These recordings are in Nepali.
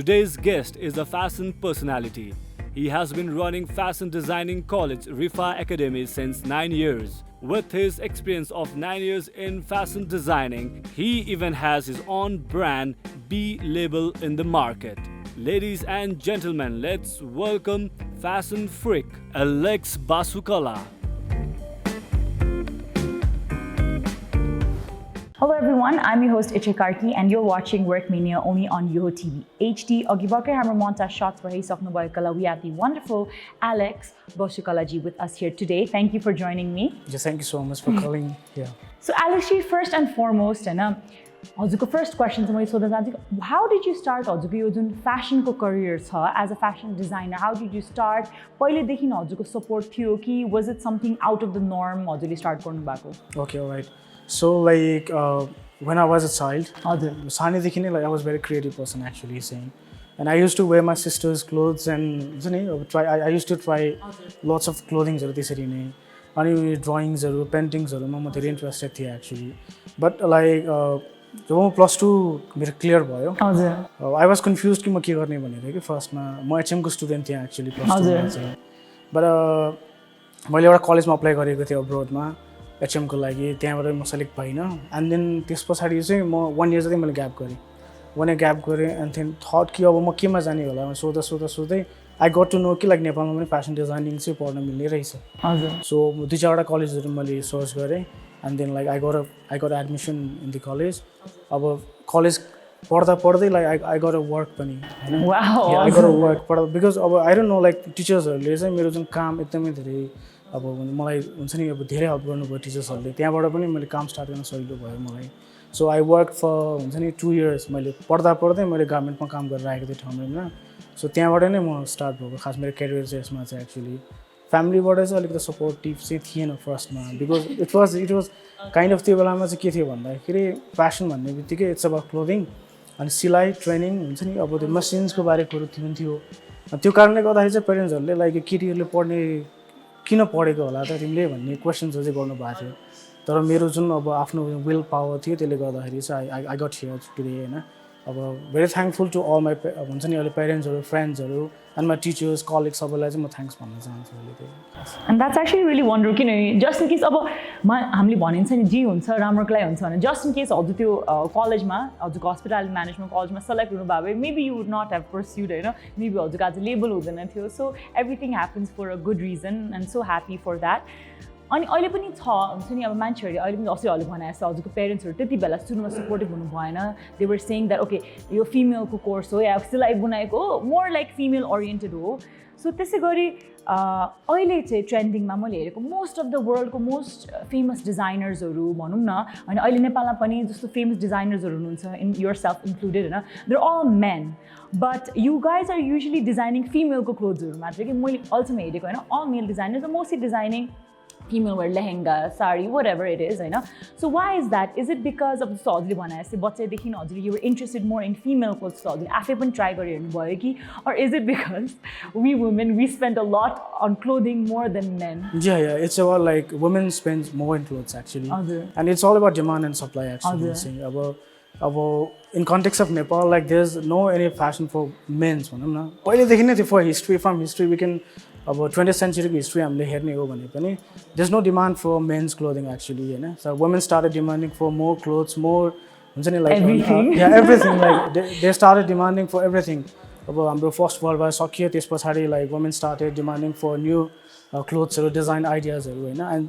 Today's guest is a fashion personality. He has been running fashion designing college Rifa Academy since 9 years. With his experience of 9 years in fashion designing, he even has his own brand B label in the market. Ladies and gentlemen, let's welcome fashion freak Alex Basukala. Hello everyone, I'm your host Iche Karki and you're watching Workmania only on Yoho TV HD. Agibakar Hammer montage shots for Hisoknoboykala. We have the wonderful Alex Basukala ji with us here today. Thank you for joining me. Just thank you so much for calling here. So Alex ji, first and foremost, हजुरको first question चाहिँ मैले सोध्न चाहन्छु, how did you start हजुरको यो जुन fashion को career छ as a fashion designer? How did you start? पहिलेदेखि हजुरको support थियो कि was it something out of the norm हजुरले start गर्नु भएको? Okay, alright. So like when I was a child, हजुर सानैदेखि नै like I was a very creative person actually saying, and I used to wear my sister's clothes and I used to try lots of clothingहरू त्यसरी नै, अनि drawings, paintingsहरूमा म धेरै interested थिएँ actually. But like जब म +2 मेरो क्लियर भयो, हजुर I was confused कि म के गर्ने भनेर कि फर्स्टमा म एचएम को स्टुडेन्ट थिएँ एक्चुअली +2 मा चाहिँ. बट मैले एउटा कलेजमा अप्लाई गरेको थिएँ अब्रोडमा एचएम को लागि, त्यहाँबाट म सेलेक्ट भइनँ. एन्ड देन त्यसपछि चाहिँ म 1 इयर जति मैले ग्याप गरेँ. 1 इयर ग्याप गरेँ एन्ड देन थट कि अब म केमा जाने होला, म सोच्दै आई गट टु नो कि लाइक नेपालमा पनि फेसन डिजाइनिङ चाहिँ पढ्न मिल्ने रहेछ. हजुर सो 2-4वटा कलेजहरू मैले सर्च गरेँ and then like I got admission in the college. अब कलेज पढ्दै like I got a work पनि हैन, I got a work because अब आई डोन्ट नो लाइक टिचर्सहरूले चाहिँ मेरो जुन काम एकदमै धेरै अब मलाई हुन्छ नि, अब धेरै हेल्प गर्नुभयो टिचर्सहरूले, त्यहाँबाट पनि मैले काम स्टार्ट गर्न सजिलो भयो मलाई. सो आई वर्क फर हुन्छ नि 2 इयर्स मैले पढ्दै मैले गार्मेन्टमा काम गरेर आएको थिएँ ठाउँमा. सो त्यहाँबाट नै म स्टार्ट भएको खास मेरो करियर चाहिँ यसमा चाहिँ एक्चुअली. फ्यामिलीबाट चाहिँ अलिकति सपोर्टिभ चाहिँ थिएन फर्स्टमा, because it was kind of त्यो बेलामा चाहिँ के थियो भन्दाखेरि फ्यासन भन्ने बित्तिकै इट्स अबाउट क्लोदिङ अनि सिलाइ ट्रेनिङ हुन्छ नि, अब त्यो मसिन्सको बारे कुरो थियो. त्यो कारणले गर्दाखेरि चाहिँ पेरेन्ट्सहरूले लाइक केटीहरूले पढ्ने किन पढेको होला त तिमीले भन्ने क्वेसन्सहरू चाहिँ गर्नुभएको थियो. तर मेरो जुन अब आफ्नो विल पावर थियो त्यसले गर्दाखेरि चाहिँ आई गट हियर टुडे हैन. अब very thankful to all my हुन्छ नि अहिले पेरेन्ट्सहरू, फ्रेन्ड्सहरू एन्ड माई टिचर्स, कलिग्स सबैलाई चाहिँ म थ्याङ्क्स भन्न चाहन्छु अहिले त्यही. And that's actually really wonder, किनभने जस्ट इन केस अब हामीले भनिन्छ नि जे हुन्छ राम्रोको लागि हुन्छ भने, जस्ट इन केस हजुर त्यो कलेजमा हजुरको हस्पिटालिटी म्यानेजमेन्ट कलेजमा सेलेक्ट हुनुभयो भए maybe you would not have pursued होइन, मेबी हजुरको आज लेबल हुँदैन थियो. So everything happens for a good reason and so happy for that. अनि अहिले पनि छ हुन्छ नि, अब मान्छेहरूले अहिले पनि असैहरूले भने जस्तो हजुरको पेरेन्ट्सहरू त्यति बेला सुरुमा सपोर्टिभ हुनु भएन. They were saying that okay यो फिमेलको कोर्स हो या सिलाइ बुनाइको हो, मोर लाइक फिमेल ओरिएन्टेड हो. सो त्यसै गरी अहिले चाहिँ ट्रेन्डिङमा मैले हेरेको मोस्ट अफ द वर्ल्डको मोस्ट फेमस डिजाइनर्सहरू भनौँ न, होइन अहिले नेपालमा पनि जस्तो फेमस डिजाइनर्सहरू हुनुहुन्छ, इन योर सेल्फ इन्क्लुडेड होइन, they're all men. But you guys are usually designing फिमेलको क्लोथ्सहरू मात्र कि मैले अल्सोमा हेरेको होइन, all male designers are mostly designing female wear lehenga, sari, whatever it is, होइन. So why is that? Is it because of जस्तो हजुरले भने जस्तै बच्चादेखि हजुरले you were interested more in female clothes, so हजुरले आफै पनि ट्राई गरिरहनु भयो कि, or is it because we women we spend a lot on clothing more than men? Yeah, it's about like women spend more in clothes actually. And it's all about demand and supply actually. अब in context of Nepal, like there's no any fashion for men's भनौँ न. पहिलेदेखि नै थियो. For history, from history we can अब 20th century को हिस्ट्री हामीले हेर्ने हो भने पनि there's no demand for men's clothing actually हैन. So women started demanding for more clothes, more हुन्छ नि like everything. Everything like they started demanding for everything. अब हाम्रो फर्स्ट वर्ल्ड वार सकियो, त्यस पछाडि like women started demanding for new clothes or design ideas हरू हैन. And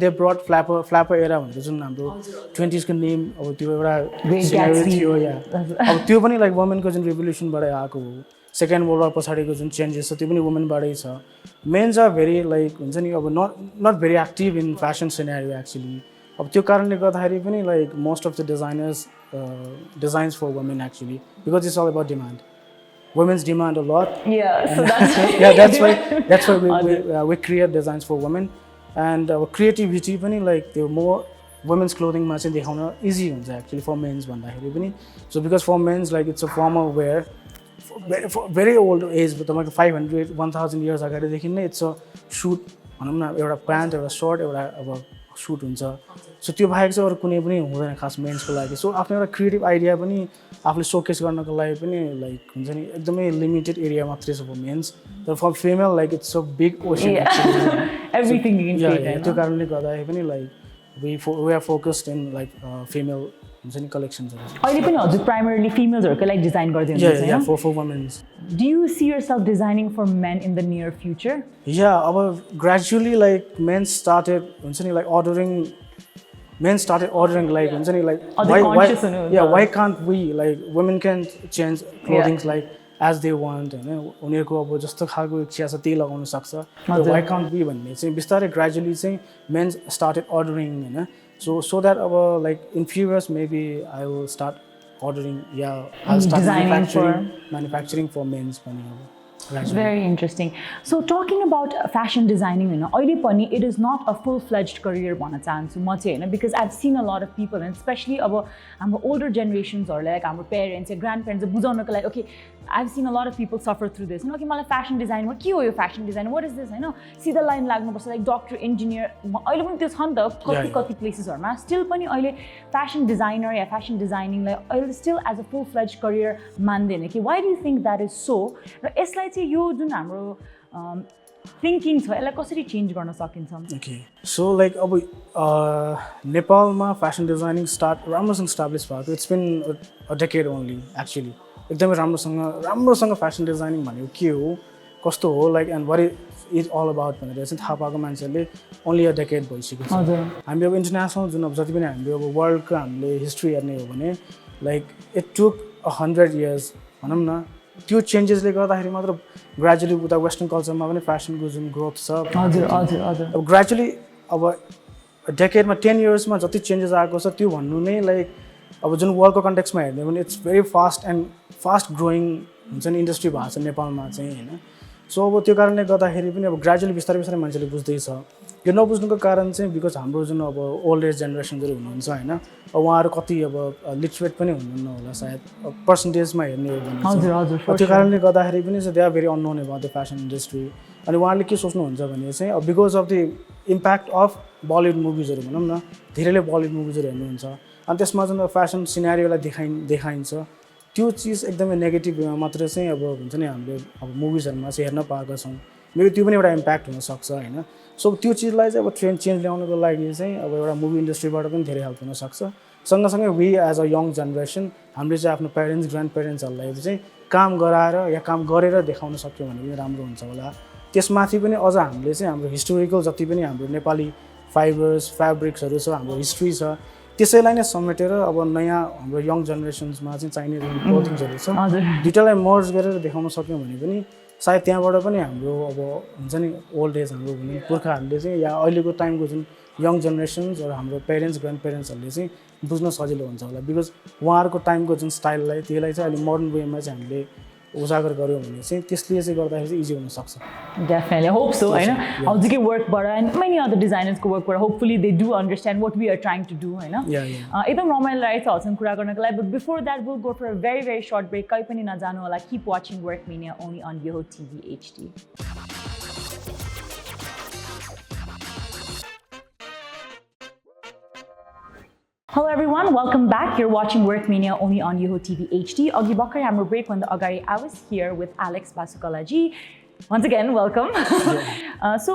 they brought flapper era भनेर जुन हाम्रो 20s को नेम अब त्यो एउटा सिनेरियो थियो या अब त्यो पनि like women को जुन revolutionबाट आएको हो. सेकेन्ड वर्ल्ड वार पछाडिको जुन चेन्जेस छ त्यो पनि वुमेनबाटै छ. मेन्स आर भेरी लाइक हुन्छ नि अब not very active in fashion scenario actually. अब त्यो कारणले गर्दाखेरि पनि like most of the designs for women actually, because it's all about demand. Women's demand a lot. Yeah, so that's that's why we create designs for women. And our creativity पनि like the more women's clothing मा चाहिँ देखाउन easy हुन्छ actually for men's भन्दाखेरि पनि. So because for men's like it's a formal wear for very old age, तपाईँको 500-1000 years अगाडिदेखि नै it's a shoot भनौँ न, एउटा प्यान्ट, एउटा सर्ट, एउटा अब सुट हुन्छ सो त्यो बाहेक चाहिँ अरू कुनै पनि हुँदैन खास मेन्सको लागि सो आफ्नो एउटा क्रिएटिभ आइडिया पनि आफूले सोकेस गर्नको लागि पनि लाइक हुन्छ नि एकदमै लिमिटेड एरिया मात्रै छ फर मेन्स तर for female like it's a big ocean everything you can create त्यो कारणले गर्दाखेरि पनि like we are focused in like female हुन्छ नि कलेक्सन्सहरू अहिले पनि हजुर प्राइमरीली फिमेल्सहरुको लागि डिजाइन गर्दै हुनुहुन्छ हैन for womens Do you see yourself designing for men in the near future? Yeah, अब gradually like men started हुन्छ नि like ordering like हुन्छ नि like why can't we like women can change clothing like as they want हैन उनीहरुको अब जस्तो खालको इच्छा छ त्यही लगाउन सक्छ why can't we भन्ने चाहिँ बिस्तारै gradually चाहिँ men started ordering हैन so that like in few years maybe I will start ordering I'll start manufacturing for men's Very interesting. So talking about fashion designing, अहिले पनि it is not a full-fledged career भन्न चाहन्छु म चाहिँ हैन because I've seen a lot of people and especially अब हाम्रो older generations or like हाम्रो parents या grandparents बुझाउनको लागि okay I've seen a lot of people suffer through this. Okay, मलाई fashion design के हो यो fashion design? What is this? हैन सिधा लाइन लाग्नुपर्छ like doctor, engineer. अहिले पनि त्यो छ नि त कति प्लेसेसहरुमा still पनि अहिले fashion designer या fashion designing लाई अहिले still as a full-fledged career मान्दैन कि why do you think that is so? र यसलाई चाहिँ यो जुन हाम्रो थिङ्किङ छ यसलाई कसरी चेन्ज गर्न सकिन्छ ओके सो लाइक अब नेपालमा फेसन डिजाइनिङ राम्रोसँग स्टाब्लिस भएको it's been a decade only actually एकदमै राम्रोसँग फेसन डिजाइनिङ भनेको के हो कस्तो हो like and what is all about भनेर चाहिँ थाहा पाएको मान्छेहरूले ओन्ली अ डेकेड भइसकेको छ हामी अब इन्टरनेसनल जुन अब जति पनि हामीले अब वर्ल्डको हामीले हिस्ट्री हेर्ने हो भने लाइक इट टुक 100 years भनौँ न त्यो चेन्जेसले गर्दाखेरि मात्र ग्रेजुअली उता वेस्टर्न कल्चरमा पनि फेसनको जुन ग्रोथ छ अब ग्रेजुअली अब डेकेडमा 10 yearsमा जति चेन्जेस आएको छ त्यो भन्नु नै लाइक अब जुन वर्ल्डको कन्टेक्समा हेर्ने भने इट्स भेरी फास्ट ग्रोइङ हुन्छ नि इन्डस्ट्री भएको छ नेपालमा चाहिँ होइन सो अब त्यो कारणले गर्दाखेरि पनि अब ग्रेजुअली बिस्तारै मान्छेले बुझ्दैछ यो नबुझ्नुको कारण चाहिँ बिकज हाम्रो जुन अब ओल्ड एज जेनेरेसनहरू हुनुहुन्छ होइन अब उहाँहरू कति अब लिटरेट पनि हुनुहुन्न होला सायद पर्सेन्टेजमा हेर्ने हो भने त्यो कारणले गर्दाखेरि पनि चाहिँ they are very unknown about the fashion industry अनि उहाँहरूले के सोच्नुहुन्छ भने चाहिँ अब because of the impact of Bollywood मुभिजहरू भनौँ न धेरैले बलिउड मुभिजहरू हेर्नुहुन्छ अनि त्यसमा जुन फेसन सिनेरियोलाई देखाइन्छ त्यो चिज एकदमै नेगेटिभ वेमा मात्र चाहिँ अब हुन्छ नि हामीले अब मुभिजहरूमा चाहिँ हेर्न पाएका छौँ मेरो त्यो पनि एउटा इम्प्याक्ट हुनसक्छ होइन सो त्यो चिजलाई चाहिँ अब ट्रेन्ड चेन्ज ल्याउनको लागि चाहिँ अब एउटा मुभी इन्डस्ट्रीबाट पनि धेरै हेल्प हुनसक्छ सँगसँगै we as a young generation हामीले चाहिँ आफ्नो पेरेन्ट्स ग्रान्ड पेरेन्ट्सहरूलाई चाहिँ काम गराएर या काम गरेर देखाउन सक्यो भने पनि राम्रो हुन्छ होला त्यसमाथि पनि अझ हामीले चाहिँ हाम्रो हिस्टोरिकल जति पनि हाम्रो नेपाली फाइबर्स फ्याब्रिक्सहरू छ हाम्रो हिस्ट्री छ त्यसैलाई नै समेटेर अब नयाँ हाम्रो यङ जेनेरेसन्समा चाहिँ चाहिने क्लोथिङ्सहरू छ दुइटालाई मर्ज गरेर देखाउन सक्यौँ भने पनि सायद त्यहाँबाट पनि हाम्रो अब हुन्छ नि ओल्ड एज हाम्रो हुने पुर्खाहरूले चाहिँ या अहिलेको टाइमको जुन यङ जेनेरेसन्स र हाम्रो पेरेन्ट्स ग्रान्ड पेरेन्ट्सहरूले चाहिँ बुझ्न सजिलो हुन्छ होला बिकज उहाँहरूको टाइमको जुन स्टाइललाई त्यसलाई चाहिँ अहिले मोडर्न वेमा चाहिँ हामीले उजागर गर्यो भने चाहिँ त्यसले चाहिँ गर्दाखेरि चाहिँ इजी हुनसक्छ डेफिनेटली होप सो होइन हजुरकै वर्कबाट एन्ड मेनी अदर डिजाइनर्सको वर्कबाट hopefully they do understand what we are trying to do होइन एकदम रमाइलो लागेको छ हजुरसँग कुरा गर्नको लागि but before that will go for a very very short break कहीँ पनि नजानु होला किप वाचिङ वर्क मिनिया only on Yoho TV HD Hello everyone, welcome back. You're watching Work Mania only on Yoho TV HD. Agi Bakar hamro break भन्दा अगाडि I was here with Alex Basukala ji. Once again, welcome. So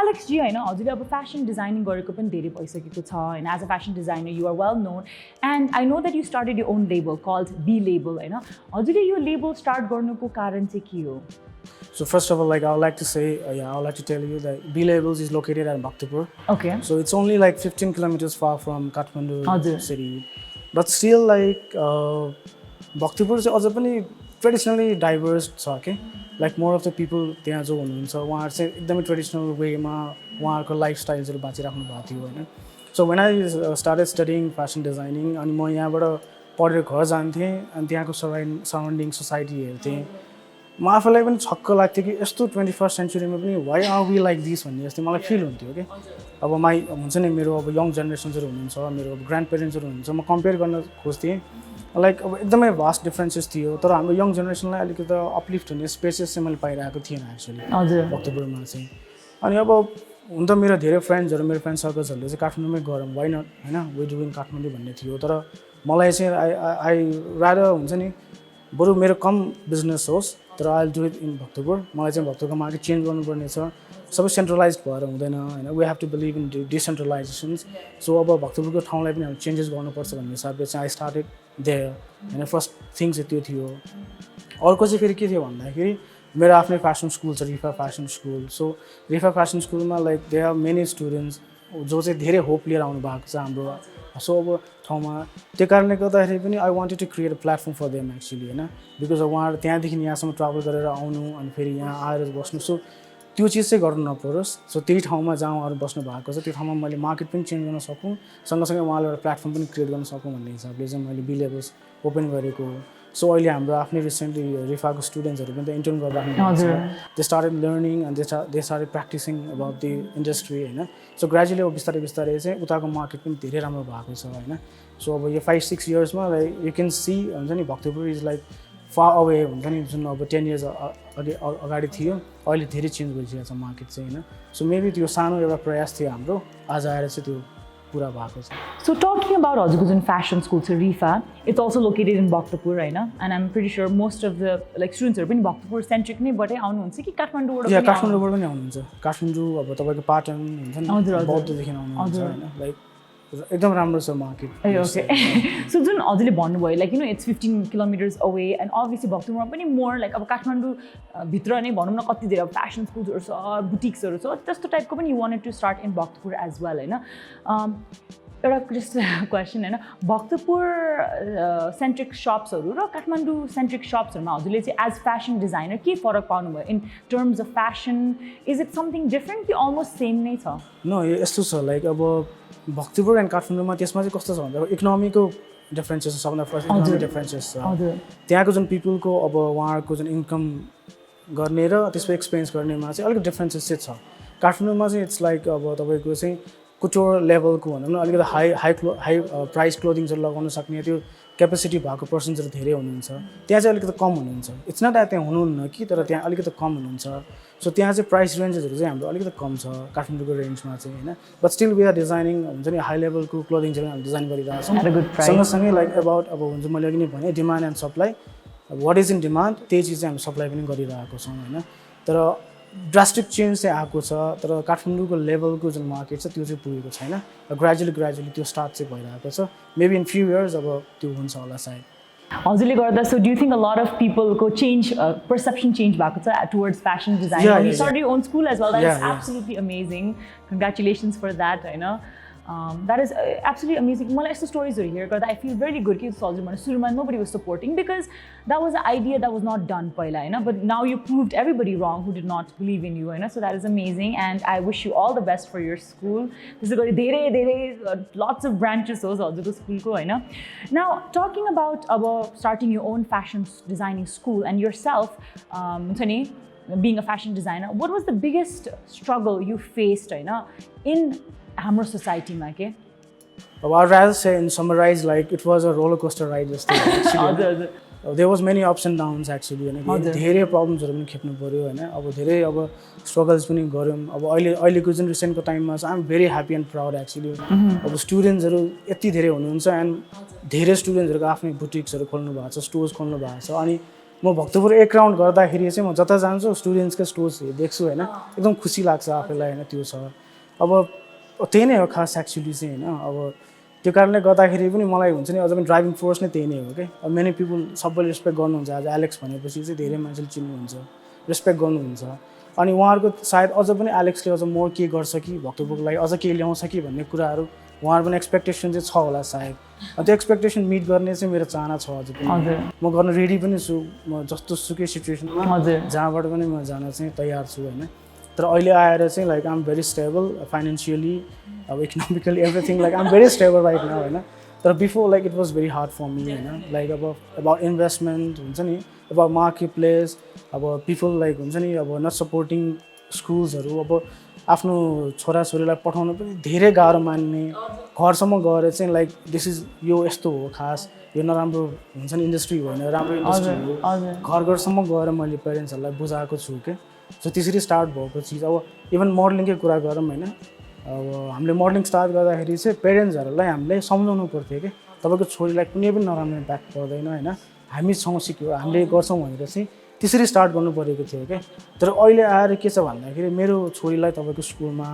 Alex ji हैन हजुरले अब fashion designing गरेको पनि धेरै भइसकेको छ हैन as a fashion designer you are well known and I know that you started your own label called B Label हैन हजुरले यो label start गर्नुको कारण चाहिँ के हो So first of all, like I would like to say, I would like to tell you that B Labels is located at Bhaktapur. Okay. So it's only like 15 kilometers far from Kathmandu city. But still, like Bhaktapur is also traditionally diverse, okay? Like more of the people there जो हुनुहुन्छ उहाँहरु चाहिँ एकदमै ट्रेडिसनल वेमा उहाँहरुको लाइफस्टाइल्सहरु बाँचिराख्नु भएको थियो हैन so when I started studying fashion designing अनि म यहाँबाट पढेर घर जान्थेँ अनि त्यहाँको सराउन्डिङ सोसाइटी हेर्थेँ म आफूलाई पनि छक्क लाग्थ्यो कि यस्तो 21st सेन्चुरीमा पनि why are we like this भन्ने जस्तै मलाई फिल हुन्थ्यो कि अब हुन्छ नि मेरो अब यङ जेनेरेसन्सहरू हुनुहुन्छ मेरो अब ग्रान्ड पेरेन्ट्सहरू हुनुहुन्छ म कम्पेयर गर्न खोज्थेँ लाइक अब एकदमै भास्ट डिफ्रेन्सेस थियो तर हाम्रो यङ जेनेरेसनलाई अलिकति अपलिफ्ट हुने स्पेसेस चाहिँ मैले पाइरहेको थिएन एक्चुअली भक्तपुरमा चाहिँ अनि अब हुन त मेरो धेरै फ्रेन्ड्सहरू मेरो फ्रेन्ड सर्कल्सहरूले चाहिँ काठमाडौँमै गरौँ वाइ नट होइन वे डुइङ काठमाडौँ भन्ने थियो तर मलाई चाहिँ आई रादर हुन्छ नि बरु मेरो कम बिजनेस होस् तर I do it in Bhaktapur मलाई चाहिँ भक्तपुरको मार्केट चेन्ज गर्नुपर्ने छ सबै सेन्ट्रलाइज भएर हुँदैन होइन we have to believe in decentralisations सो अब भक्तपुरको ठाउँलाई पनि हामी चेन्जेस गर्नुपर्छ भन्ने हिसाबले चाहिँ आई स्टार्टेड देयर होइन फर्स्ट थिङ चाहिँ त्यो थियो अर्को चाहिँ फेरि के थियो भन्दाखेरि मेरो आफ्नै फेसन स्कुल छ Rifa fashion school so Rifa fashion स्कुलमा like they are many students जो चाहिँ धेरै होप लिएर आउनु भएको छ हाम्रो सो अब ठाउँमा त्यो कारणले गर्दाखेरि पनि I wanted to create a platform for them actually होइन बिकज उहाँहरू त्यहाँदेखि यहाँसम्म ट्राभल गरेर आउनु अनि फेरि यहाँ आएर बस्नु सो त्यो चिज चाहिँ गर्नु नपरोस् सो त्यही ठाउँमा जहाँ उहाँहरू बस्नु भएको छ त्यो ठाउँमा मैले मार्केट पनि चेन्ज गर्न सकूँ सँगसँगै उहाँले एउटा प्लेटफर्म पनि क्रिएट गर्न सकूँ भन्ने हिसाबले चाहिँ मैले बिलेबल्स ओपन गरेको सो अहिले हाम्रो आफ्नै रिसेन्टली रिफाको स्टुडेन्ट्सहरू पनि त इन्टर्न गरिराख्नु they started learning and they started practising about the industry होइन सो ग्रेजुअली अब बिस्तारै बिस्तारै चाहिँ उताको मार्केट पनि धेरै राम्रो भएको छ होइन सो अब यो 5-6 इयर्समा लाइक यु क्यान सी हुन्छ नि Bhaktapur is like far away हुन्छ नि जुन अब 10 इयर्स अगाडि थियो अहिले धेरै चेन्ज भइसकेको छ मार्केट चाहिँ होइन सो मेबी त्यो सानो एउटा प्रयास थियो हाम्रो आज आएर चाहिँ त्यो पूरा भएको छ So talking about हजुरको जुन fashion school छ रिफा it's also located in Bhaktapur होइन and I'm pretty sure most of the like students पनि Bhaktapur centric नै बाटै आउनुहुन्छ कि काठमाडौँबाट पनि काठमाडौँबाट पनि आउनुहुन्छ काठमाडौँ अब तपाईँको पाटन हुन्छ नि बौद्धदेखि आउनुहुन्छ होइन लाइक एकदम राम्रो छ मार्केट ओके सो जुन हजुरले भन्नुभयो like it's 15 kilometres away and obviously भक्तपुरमा पनि मोर लाइक अब काठमाडौँ भित्र नै भनौँ न कति धेरै अब फेसन स्कुल्सहरू छ बुटिक्सहरू छ त्यस्तो टाइपको पनि you wanted to start in Bhaktapur as well होइन एउटा जस्ट क्वेसन होइन भक्तपुर सेन्ट्रिक सप्सहरू र काठमाडौँ सेन्ट्रिक सप्सहरूमा हजुरले चाहिँ एज फेसन डिजाइनर के फरक पाउनुभयो in terms of fashion is it something different कि अलमोस्ट सेम नै छ न यस्तो छ लाइक अब भक्तपुर एन्ड काठमाडौँमा त्यसमा चाहिँ कस्तो छ भन्दा अब इकोनोमीको डिफ्रेन्सेस छ सबभन्दा फर्स्ट इकोनोमिक डिफ्रेन्सेस छ त्यहाँको जुन पिपुलको अब उहाँहरूको जुन इन्कम गर्ने र त्यसको एक्सपिरियन्स गर्नेमा चाहिँ अलिकति डिफ्रेन्सेस चाहिँ छ काठमाडौँमा चाहिँ इट्स लाइक अब तपाईँको चाहिँ कुटोर लेभलको भनौँ न अलिकति हाई प्राइस क्लोदिङ्सहरू लगाउन सक्ने त्यो क्यापेसिटी भएको पर्सन्सहरू धेरै हुनुहुन्छ त्यहाँ चाहिँ अलिकति कम हुनुहुन्छ इट्स नट द्याट त्यहाँ हुनुहुन्न कि तर त्यहाँ अलिकति कम हुनुहुन्छ सो त्यहाँ चाहिँ प्राइस रेन्जेसहरू चाहिँ हाम्रो अलिकति कम छ काठमाडौँको रेन्जमा चाहिँ होइन but still we are designing हुन्छ नि हाई लेभलको क्लोदिङ्सहरू हामी डिजाइन गरिरहेको छौँ सँगसँगै लाइक अबाउट अब हुन्छ मैले अघि नै भने demand and supply what is in demand त्यही चिज चाहिँ हामी सप्लाई पनि गरिरहेको छौँ होइन तर ड्रास्टिक चेन्ज चाहिँ आएको छ तर काठमाडौँको लेभलको जुन मार्केट छ त्यो चाहिँ पुगेको छैन ग्रेजुअली त्यो स्टार्ट चाहिँ भइरहेको छ मेबी इन फ्यु इयर्स अब त्यो हुन्छ होला सायद हजुरले गर्दा so do you think a lot of पिपलको चेन्ज पर्सेप्सन चेन्ज भएको छ towards fashion design you started your own school as well that is absolutely amazing congratulations for that होइन द्याट इज एब्सोल्युटली अमेजिङ मलाई यस्तो स्टोरिजहरू हियर गर्दा आई फिल भेरी गुड कि हजुर भने सुरुमा nobody was supporting because that was a idea that was not done पहिला होइन but now you प्रुभड everybody wrong who did not believe in you होइन so that is amazing and I wish you all the best for your school त्यसै गरी धेरै धेरै लट्स अफ ब्रान्चेस होस् हजुरको स्कुलको होइन नाउ टकिङ अबाउट अब starting your own fashion designing school and yourself हुन्छ नि being a fashion designer, what was the biggest struggle you faced in हाम्रो सोसाइटीमा के अब I'd rather say in summarize like it was a roller coaster ride जस्तो actually there was many ups and downs actually होइन धेरै प्रब्लम्सहरू पनि खेप्नु पर्यो होइन अब धेरै अब स्ट्रगल्स पनि गऱ्यौँ अब अहिलेको जुन रिसेन्टको टाइममा चाहिँ I am very happy and proud actually अब स्टुडेन्ट्सहरू यति धेरै हुनुहुन्छ एन्ड धेरै स्टुडेन्ट्सहरूको आफ्नै बुटिक्सहरू खोल्नु भएको छ स्टोर्स खोल्नु भएको छ अनि म भक्तपुर एक राउन्ड गर्दाखेरि चाहिँ म जता जान्छु स्टुडेन्ट्सकै स्टोर्स देख्छु होइन एकदम खुसी लाग्छ आफैलाई होइन त्यो छ अब त्यही नै हो खास एक्चुली चाहिँ होइन अब त्यो कारणले गर्दाखेरि पनि मलाई हुन्छ नि अझ पनि ड्राइभिङ फोर्स नै त्यही नै हो कि अब मेनी पिपुल सबैले रेस्पेक्ट गर्नुहुन्छ आज एलेक्स भनेपछि चाहिँ धेरै मान्छेले चिन्नुहुन्छ रेस्पेक्ट गर्नुहुन्छ अनि उहाँहरूको सायद अझ पनि एलेक्सले अझ मोर के गर्छ कि भक्तपुरको लागि अझ केही ल्याउँछ कि भन्ने कुराहरू उहाँहरू पनि एक्सपेक्टेसन चाहिँ छ होला सायद त्यो एक्सपेक्टेसन मिट गर्ने चाहिँ मेरो चाहना छ अझ पनि म गर्न रेडी पनि छु म जस्तो सुकै सिचुएसनमा जहाँबाट पनि म जान चाहिँ तयार छु होइन तर अहिले आएर चाहिँ like I am very stable financially अब economically everything like I am very stable right now होइन तर before like it was very hard for me होइन लाइक अब अबाउट इन्भेस्टमेन्ट हुन्छ नि अबाउट मार्केट प्लेस अब पिपल लाइक हुन्छ नि अब नट सपोर्टिङ स्कुल्सहरू अब आफ्नो छोराछोरीलाई पठाउन पनि धेरै गाह्रो मान्ने घरसम्म गएर चाहिँ लाइक दिस इज यो यस्तो हो खास यो नराम्रो हुन्छ नि इन्डस्ट्री होइन राम्रो इन्डस्ट्री हो घर घरसम्म गएर मैले पेरेन्ट्सहरूलाई बुझाएको छु कि सो त्यसरी स्टार्ट भएको चिज अब इभन मोडलिङकै कुरा गरौँ होइन अब हामीले मोडलिङ स्टार्ट गर्दाखेरि चाहिँ पेरेन्ट्सहरूलाई हामीले सम्झाउनु पर्थ्यो कि तपाईँको छोरीलाई कुनै पनि नराम्रो इम्प्याक्ट पर्दैन होइन हामीसँग सिक्यो हामीले गर्छौँ भनेर चाहिँ त्यसरी स्टार्ट गर्नु परेको थियो क्या तर अहिले आएर के छ भन्दाखेरि मेरो छोरीलाई तपाईँको स्कुलमा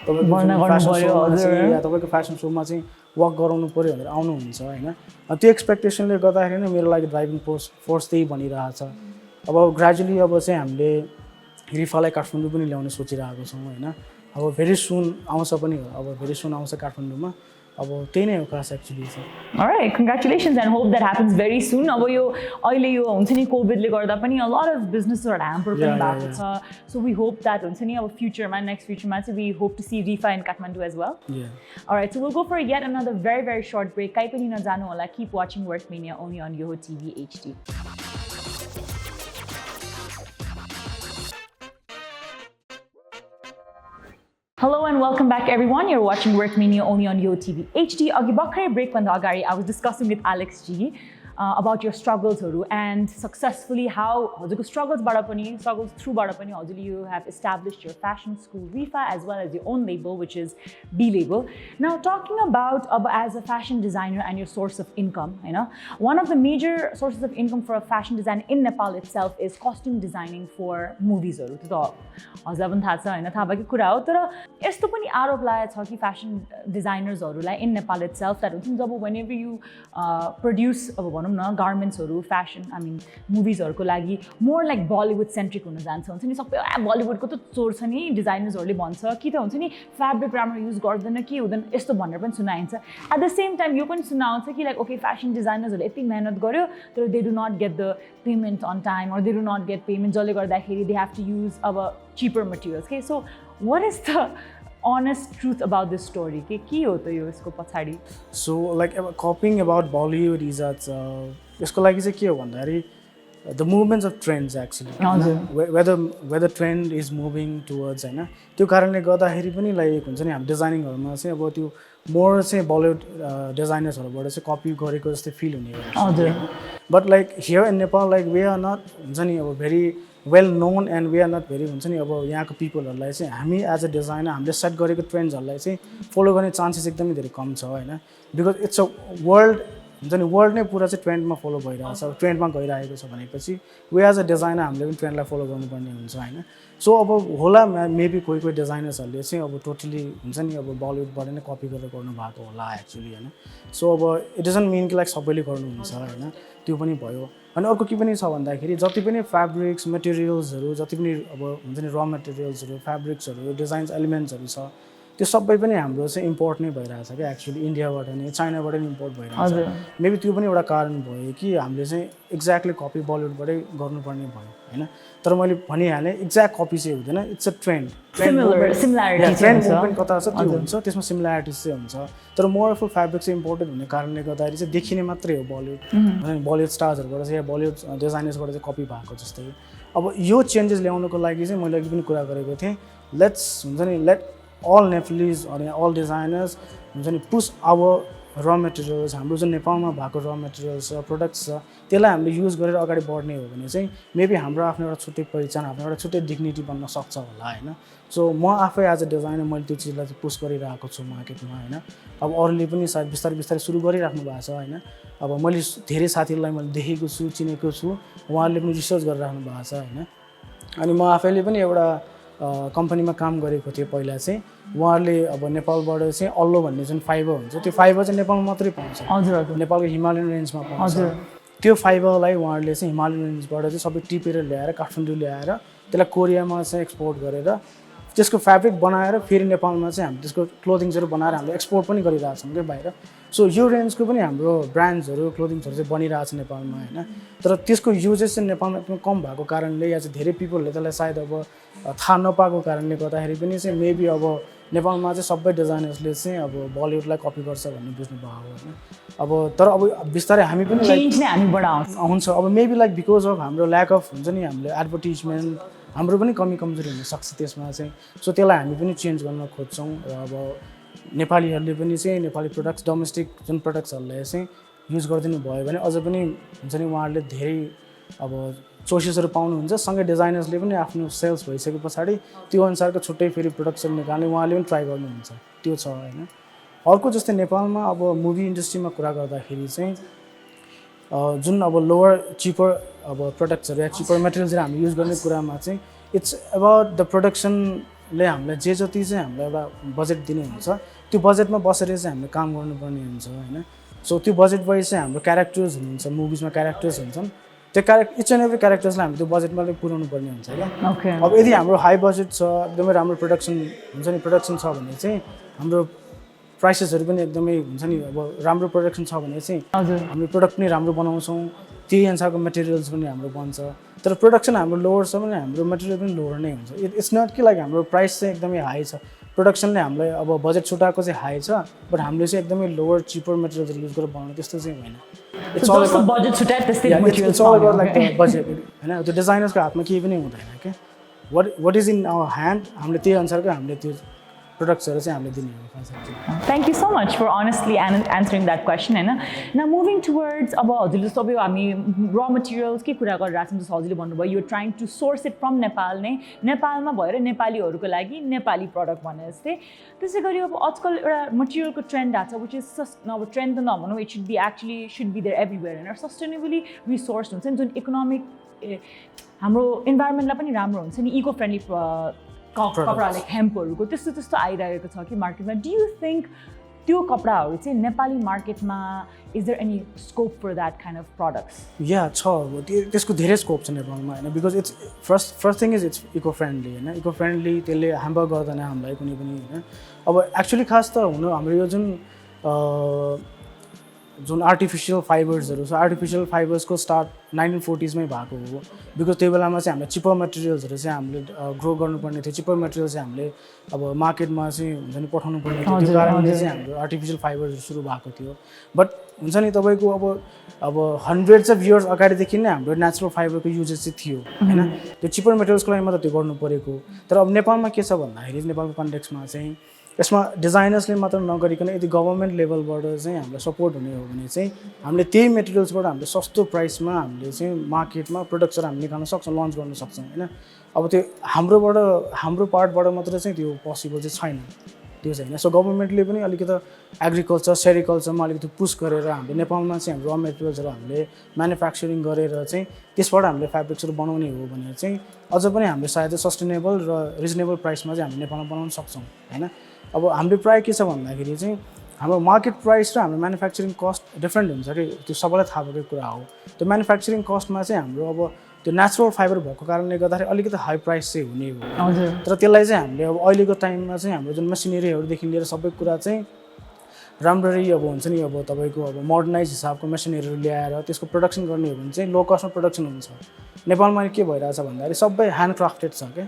तपाईँको फेसन सोमा चाहिँ वर्क गराउनु पऱ्यो भनेर आउनुहुन्छ होइन त्यो एक्सपेक्टेसनले गर्दाखेरि नै मेरो लागि ड्राइभिङ फोर्स त्यही बनिरहेछ अब ग्रेजुअली अब चाहिँ हामीले रिफालाई काठमाडौँ पनि ल्याउने सोचिरहेको छौँ होइन अब भेरी सुन आउँछ पनि अब भेरी सुन आउँछ काठमाडौँमा अब त्यही नै हो खास एक्चुअली चाहिँ Alright, congratulations and hope that happens very soon. अब यो अहिले यो हुन्छ नि कोभिडले गर्दा पनि a lot of businesses are hampered पनि भएको छ. So we hope that हुन्छ नि अब फ्युचरमा next futureमा चाहिँ we hope to see Rifa in Kathmandu as well. Yeah. Alright, so we'll go for yet another very short break. Kahi पनि नजानु होला. Keep watching Workmania only on Yoho TV HD. Hello and welcome back everyone. You're watching Workmania only on Yoho TV HD. Agi bhakrai break bhanda agadi I was discussing with Alex G about your struggles and successfully how हजुरको struggles through bada pani हजुरले you have established your fashion school Rifa as well as your own label which is B Label. Now talking about as a fashion designer and your source of income, you know, one of the major sources of income for a fashion designer in Nepal itself is costume designing for movies haru. त्यो त हजुरलाई पनि थाहा छ हैन थाहा भएको कुरा हो तर यस्तो पनि आरोप लागेको छ कि fashion designers हरुलाई in Nepal itself that हुन्छ जब whenever you produce अब भनौं न गार्मेन्ट्सहरु फ्यासन आई मीन मुभिजहरुको लागि मोर लाइक बलिउड सेन्ट्रिक हुन जान्छ हुन्छ नि सबै बलिउडको त चोर छ नि डिजाइनर्सहरुले भन्छ कि त हुन्छ नि फ्याब्रिक राम्रो युज गर्दैन के हुँदैन यस्तो भनेर पनि सुनाइन्छ एट द सेम टाइम यो पनि सुनाउँछ कि लाइक ओके फ्यासन डिजाइनर्सहरुले यति मेहनत गर्यो तर they do not get the payment on time or they do not get payment जसले गर्दाखेरि they have to use अब cheaper materials okay so what is the honest truth about this story के हो त यो यसको पछाडी so like copying about Bollywood is that यसको लागि चाहिँ के हो भन्दाखेरि the movements of trends actually whether trend is moving towards हैन त्यो कारणले गर्दाखेरि पनि लाइक हुन्छ नि हामी डिजाइनिङहरुमा चाहिँ अब त्यो मोर चाहिँ बलिउड डिजाइनर्सहरुबाट चाहिँ कपी गरेको जस्तै फिल हुने हजुर but like here in Nepal like we are not हुन्छ नि अब very well known and we are not very हुन्छ नि अब यहाँको पिपलहरुलाई चाहिँ हामी एज अ डिजाइनर हामीले सेट गरेको ट्रेन्ड्सहरुलाई चाहिँ फलो गर्ने चान्सेस एकदमै धेरै कम छ हैन बिकज इट्स अ वर्ल्ड हुन्छ नि वर्ल्ड नै पुरा चाहिँ ट्रेन्डमा फलो भइरहेको छ ट्रेन्डमा गइरहेको छ भनेपछि वी एज अ डिजाइनर हामीले पनि ट्रेन्डलाई फलो गर्नुपर्ने हुन्छ हैन सो अब होला मेबी कोही डिजाइनर्सहरूले चाहिँ अब टोटली हुन्छ नि अब बलिउडबाट नै कपी गरेर गर्नु भएको होला एक्चुअली हैन सो अब इट डजन्ट मिन कि लाइक सबैले गर्नुहुन्छ हैन त्यो पनि भयो अनि अर्को के पनि छ भन्दाखेरि जति पनि फ्याब्रिक्स मटेरियल्सहरु जति पनि अब हुन्छ नि र मटेरियल्सहरु फ्याब्रिक्सहरु डिजाइन्स एलिमेन्ट्सहरु छ त्यो सबै पनि हाम्रो चाहिँ इम्पोर्ट नै भइरहेछ के एक्चुअली इन्डियाबाट नै चाइनाबाट नै इम्पोर्ट भइरहेछ मेबी त्यो पनि एउटा कारण भयो कि हामीले चाहिँ एक्ज्याक्टली कपी बलिउडबाटै गर्नुपर्ने भयो हैन तर मैले भनिहालेँ एक्ज्याक्ट कपी चाहिँ हुँदैन इट्स अ ट्रेन्ड मुभमेन्ट कता छ त्यो हुन्छ त्यसमा सिमिल्यारिटिज चाहिँ हुन्छ तर मोरफुल फ्याब्रिक चाहिँ इम्पोर्टेन्ट हुने कारणले गर्दाखेरि चाहिँ देखिने मात्रै हो बलिउड बलिउड स्टार्सहरुबाट चाहिँ या बलिउड डिजाइनर्सबाट चाहिँ कपी भएको जस्तै अब यो चेन्जेस ल्याउनको लागि चाहिँ मैले अघि पनि कुरा गरेको थिएँ लेट्स हुन्छ नि late all Nepalese or all designers हुन्छ नि पुश आवर र मटेरियल्स हाम्रो जुन नेपालमा भएको र मटेरियल्स छ प्रोडक्ट्स छ त्यसलाई हामीले युज गरेर अगाडि बढ्ने हो भने चाहिँ मेबी हाम्रो आफ्नो एउटा छुट्टै पहिचान आफ्नो एउटा छुट्टै डिग्निटी बन्न सक्छ होला हैन सो म आफै एज अ डिजाइनर मैले त्यो चिजलाई चाहिँ पुश गरिरहेको छु मार्केटमा हैन अब अरूले पनि सायद बिस्तारै सुरु गरिराख्नु भएको छ हैन अब मैले धेरै साथीहरूलाई मैले देखेको छु चिनेको छु उहाँहरूले पनि रिसर्च गरिराख्नु भएको छ हैन अनि म आफैले पनि एउटा कम्पनीमा काम गरेको थिएँ पहिला चाहिँ उहाँहरूले अब नेपालबाट चाहिँ अल्लो भन्ने जुन फाइबर हुन्छ त्यो फाइबर चाहिँ नेपालमा मात्रै पाउँछ हजुर नेपालको हिमालयन रेन्जमा पाउँछ त्यो फाइबरलाई उहाँहरूले चाहिँ हिमालयन रेन्जबाट चाहिँ सबै टिपेर ल्याएर काठमाडौँ ल्याएर त्यसलाई कोरियामा चाहिँ एक्सपोर्ट गरेर त्यसको फ्याब्रिक बनाएर फेरि नेपालमा चाहिँ हामी त्यसको क्लोथिङ्सहरु बनाएर हामीले एक्सपोर्ट पनि गरिरहेछौँ के बाहिर सो यो रेन्जको पनि हाम्रो ब्रान्ड्सहरु क्लोथिङ्सहरु चाहिँ बनिरहेछ नेपालमा हैन तर त्यसको युजेस चाहिँ नेपालमा एकदम कम भएको कारणले या चाहिँ धेरै पिपलले त्यसलाई सायद अब थाहा नपाएको कारणले गर्दाखेरि पनि चाहिँ मेबी अब नेपालमा चाहिँ सबै डिजाइनर्सले चाहिँ अब बलिउडलाई कपी गर्छ भन्ने बुझ्नु भयो हैन अब तर अब बिस्तारै हामी पनि चेन्ज नै हामी बढाउँछ हुन्छ अब मेबी लाइक बिकज अफ हाम्रो ल्याक अफ हुन्छ नि हामीले एडभर्टाइजमेन्ट हाम्रो पनि कमजोरी हुन सक्छ त्यसमा चाहिँ सो त्यसलाई हामी पनि चेन्ज गर्न खोज्छौँ र अब नेपालीहरूले पनि चाहिँ नेपाली प्रोडक्ट्स डोमेस्टिक जुन प्रोडक्ट्सहरूलाई चाहिँ युज गरिदिनु भयो भने अझ पनि हुन्छ नि उहाँहरूले धेरै अब चोइसेसहरू पाउनुहुन्छ सँगै डिजाइनर्सले पनि आफ्नो सेल्स भइसके पछाडि त्यो अनुसारको छुट्टै फेरि प्रोडक्सन निकाल्ने उहाँले पनि ट्राई गर्नुहुन्छ त्यो छ होइन अर्को जस्तै नेपालमा अब मुभी इन्डस्ट्रीमा कुरा गर्दाखेरि चाहिँ जुन अब लोवर चिपर अब प्रडक्ट्सहरू या चिपर मेटेरियल्सहरू हामी युज गर्ने कुरामा चाहिँ इट्स अबाउट द प्रोडक्सनले हामीलाई जे जति चाहिँ हामीलाई एउटा बजेट दिने हुन्छ त्यो बजेटमा बसेर चाहिँ हामीले काम गर्नुपर्ने हुन्छ होइन सो त्यो बजेट वाइज चाहिँ हाम्रो क्यारेक्टर्स हुनुहुन्छ मुभिजमा क्यारेक्टर्स हुन्छन् त्यो इच एन्ड एभ्री क्यारेक्टर्सलाई हामीले त्यो बजेटमा पुर्याउनु पर्ने हुन्छ क्या अब यदि हाम्रो हाई बजेट छ एकदमै राम्रो प्रोडक्सन हुन्छ नि प्रोडक्सन छ भने चाहिँ हाम्रो प्राइसेसहरू पनि एकदमै हुन्छ नि अब राम्रो प्रोडक्सन छ भने चाहिँ हामीले प्रोडक्ट पनि राम्रो बनाउँछौँ त्यही अनुसारको मेटेरियल्स पनि हाम्रो बन्छ तर प्रोडक्सन हाम्रो लोवर छ भने हाम्रो मेटेरियल पनि लोवर नै हुन्छ इट्स नट कि लाइक हाम्रो प्राइस चाहिँ एकदमै हाई छ प्रोडक्सनले हामीलाई अब बजेट छुटाएको चाहिँ हाई छ बट हामीले चाहिँ एकदमै लोवर चिपर मेटेरियल्सहरू युज गरेर बनाउने त्यस्तो चाहिँ होइन It's all about budget to test the materials. It's all about like the budget. होइन त्यो डिजाइनर्सको हातमा केही पनि हुँदैन क्या what is in our hand हामीले त्यही अनुसारको हामीले त्यो प्रोडक्ट्सहरू चाहिँ हामीले दिने हो Thank you so much for honestly answering that question हैन now moving towards अब हजुरले सबै हामी raw materials के कुरा गरिरहेको छौँ जस्तो हजुरले भन्नुभयो you are trying to source it from Nepal नै नेपालमा भएर नेपालीहरूको लागि नेपाली प्रडक्ट भने जस्तै त्यसै गरी अब आजकल एउटा मटेरियलको ट्रेन्ड आएको छ which is अब ट्रेन्ड त नभनौँ it should be there everywhere हैन सस्टेनेबली रिसोर्स हुन्छ नि जुन इकोनोमिक हाम्रो इन्भाइरोमेन्टलाई पनि राम्रो हुन्छ नि इको फ्रेन्डली कपडा लाइक हेम्पहरूको त्यस्तो आइरहेको छ कि मार्केटमा डु यु थिङ्क त्यो कपडाहरू चाहिँ नेपाली मार्केटमा is there any scope for that kind of products या छ त्यसको धेरै स्कोप छ नेपालमा होइन because it's first thing is it's eco friendly होइन इको फ्रेन्डली त्यसले ह्याम्पर गर्दैन हामीलाई कुनै पनि होइन अब एक्चुअली खास त हुनु हाम्रो यो जुन आर्टिफिसियल फाइबर्सहरू छ आर्टिफिसियल फाइबर्सको स्टार्ट 1940s मै भएको हो बिकज त्यो बेलामा चाहिँ हामीले चिपर मटेरियल्सहरू चाहिँ हामीले ग्रो गर्नुपर्ने थियो चिपर मटेरियल चाहिँ हामीले अब मार्केटमा चाहिँ हुन्छ नि पठाउनु पर्ने थियो त्यो कारणले चाहिँ हाम्रो आर्टिफिसियल फाइबर्सहरू सुरु भएको थियो बट हुन्छ नि तपाईँको अब हन्ड्रेड्स अफ इयर्स अगाडिदेखि नै हाम्रो नेचुरल फाइबरको युजेस चाहिँ थियो होइन त्यो चिपर मटेरियल्सको लागि मात्र त्यो गर्नु परेको तर अब नेपालमा के छ भन्दाखेरि नेपालको कन्टेक्स्टमा चाहिँ यसमा डिजाइनर्सले मात्र नगरिकन यदि गभर्मेन्ट लेभलबाट चाहिँ हामीलाई सपोर्ट हुने हो भने चाहिँ हामीले त्यही मेटेरियल्सबाट हामीले सस्तो प्राइसमा हामीले चाहिँ मार्केटमा प्रोडक्ट्सहरू हामीले निकाल्न सक्छौँ लन्च गर्न सक्छौँ होइन अब त्यो हाम्रो पार्टबाट मात्र चाहिँ त्यो पोसिबल चाहिँ छैन त्यो चाहिँ होइन सो गभर्मेन्टले पनि अलिकति एग्रिकल्चर सेरिकल्चरमा अलिकति पुस गरेर हामीले नेपालमा चाहिँ हाम्रो र मेटेरियल्सहरू हामीले म्यानुफ्याक्चरिङ गरेर चाहिँ त्यसबाट हामीले फेब्रिक्सहरू बनाउने हो भने चाहिँ अझ पनि हामीले सायद सस्टेनेबल र रिजनेबल प्राइसमा चाहिँ हामीले नेपालमा बनाउन सक्छौँ होइन अब हाम्रो प्रायः के छ भन्दाखेरि चाहिँ हाम्रो मार्केट प्राइस र हाम्रो म्यानुफ्याक्चरिङ कस्ट डिफ्रेन्ट हुन्छ कि त्यो सबैलाई थाहा भएको कुरा हो त्यो म्यानुफ्याक्चरिङ कस्टमा चाहिँ हाम्रो अब त्यो नेचुरल फाइबर भएको कारणले गर्दाखेरि अलिकति हाई प्राइस चाहिँ हुने हो तर त्यसलाई चाहिँ हामीले अब अहिलेको टाइममा चाहिँ हाम्रो जुन मेसिनेरीहरूदेखि लिएर सबै कुरा चाहिँ राम्ररी अब हुन्छ नि अब तपाईँको अब मोडर्नाइज हिसाबको मेसिनरीहरू ल्याएर त्यसको प्रोडक्सन गर्ने हो भने चाहिँ लो कस्टमा प्रोडक्सन हुन्छ नेपालमा के भइरहेछ भन्दाखेरि सबै ह्यान्ड क्राफ्टेड छ क्या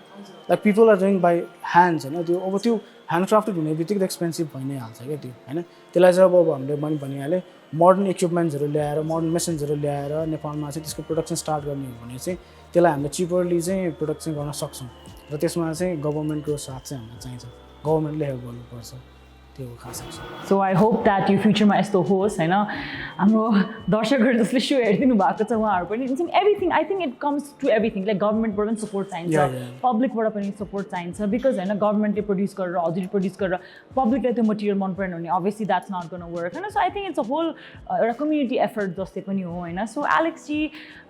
like people are doing by hands होइन त्यो ह्यान्ड क्राफ्टेड हुने बित्तिकै एक्सपेन्सिभ भइ नै हाल्छ क्या त्यो होइन त्यसलाई चाहिँ अब हामीले मैले भनिहालेँ मोडर्न इक्विपमेन्ट्सहरू ल्याएर मोडर्न मेसिन्सहरू ल्याएर नेपालमा चाहिँ त्यसको प्रोडक्सन स्टार्ट गर्ने हो भने चाहिँ त्यसलाई हामीले चिपरली चाहिँ प्रोडक्सन गर्न सक्छौँ र त्यसमा चाहिँ गभर्मेन्टको साथ चाहिँ हामीलाई चाहिन्छ गभर्मेन्टले हेल्प गर्नुपर्छ त्यो खास सो आई होप द्याट यो फ्युचरमा यस्तो होस् होइन हाम्रो दर्शकहरू जसले सो हेरिदिनु भएको छ उहाँहरू पनि everything I think it comes to everything like गभर्मेन्टबाट पनि सपोर्ट चाहिन्छ पब्लिकबाट पनि सपोर्ट चाहिन्छ बिकज होइन गभर्मेन्टले प्रड्युस गरेर हजुरले प्रड्युस गरेर पब्लिकलाई त्यो मटेरियल मन परेन भने obviously that's not gonna work होइन so I think it's a whole एउटा कम्युनिटी एफर्ट जस्तै पनि हो होइन so Alex ji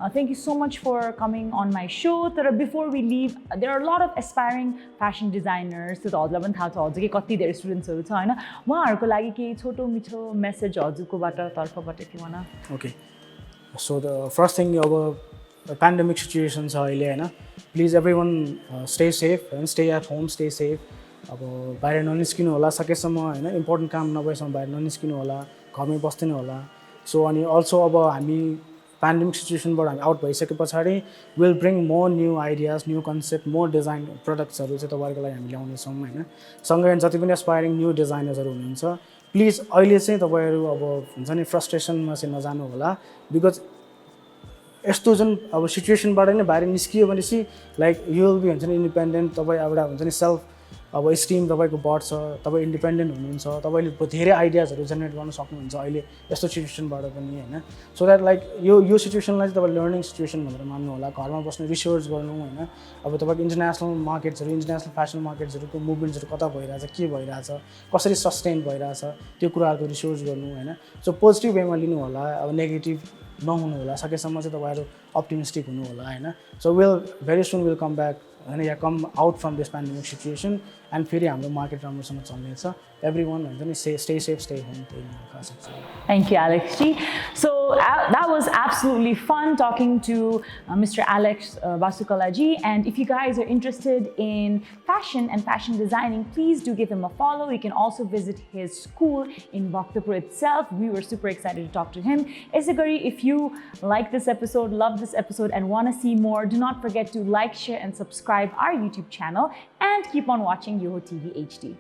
thank you so much for coming on my show तर before we leave there are lot of aspiring fashion designers त्यो त हजुरलाई पनि थाहा छ हजुरकै कति धेरै स्टुडेन्ट्सहरू छ होइन उहाँहरूको लागि केही छोटो मिठो मेसेज हजुरकोबाट तर्फबाट के भन okay so the first thing अब पेन्डेमिक सिचुएसन छ अहिले होइन please every one stay safe होइन stay at home stay safe अब बाहिर ननिस्किनु होला सकेसम्म होइन इम्पोर्टेन्ट काम नभएसम्म बाहिर ननिस्किनु होला घरमै बस्दिनु होला सो अनि अल्सो अब हामी पेन्डेमिक सिचुएसनबाट हामी आउट भइसके पछाडि will bring more new ideas new concept more design प्रडक्ट्सहरू चाहिँ तपाईँहरूको लागि हामी ल्याउनेछौँ होइन सँगै जति पनि एस्पायरिङ न्यू डिजाइनर्सहरू हुनुहुन्छ प्लिज अहिले चाहिँ तपाईँहरू अब हुन्छ नि फ्रस्ट्रेसनमा चाहिँ नजानु होला बिकज यस्तो जुन अब सिचुएसनबाट नै बाहिर निस्कियो भनेपछि लाइक यु विल बी हुन्छ नि इन्डिपेन्डेन्ट तपाईँ एउटा हुन्छ नि सेल्फ अब स्टिम तपाईँको बढ्छ, तपाईँ इन्डिपेन्डेन्ट हुनुहुन्छ, तपाईँले धेरै आइडियाजहरू जेनेरेट गर्न सक्नुहुन्छ अहिले यस्तो सिचुएसनबाट पनि होइन. सो द्याट लाइक यो सिचुएसनलाई चाहिँ तपाईँ लर्निङ सिचुएसन भनेर मान्नु होला. घरमा बस्ने रिसर्च गर्नु होइन. अब तपाईँको इन्टरनेसनल मार्केट्सहरू, इन्टरनेसनल फ्यासन मार्केट्सहरूको मुभमेन्ट्सहरू कता भइरहेछ, के भइरहेछ, कसरी सस्टेन भइरहेछ, त्यो कुराहरूको रिसर्च गर्नु होइन. सो पोजिटिभ वेमा लिनु होला, अब नेगेटिभ नहुनु होला. सकेसम्म चाहिँ तपाईँहरू अप्टिमिस्टिक हुनु होला होइन. So very soon will come back होइन, yeah come out from this pandemic situation and फेरि हाम्रो मार्केट राम्रोसँग चल्नेछ. एभ्री वान भन्छ नि stay safe stay home. Thank you, Alex G. So that was absolutely fun talking to Mr. Alex Vasukala Ji. And if you guys are interested in fashion and fashion designing, please do give him a follow. You can also visit his school in Bhaktapur itself. We were super excited to talk to him. Isagari, if you like this episode, love this episode, and want to see more, do not forget to like, share, and subscribe our YouTube channel. And keep on watching Yoho TV HD.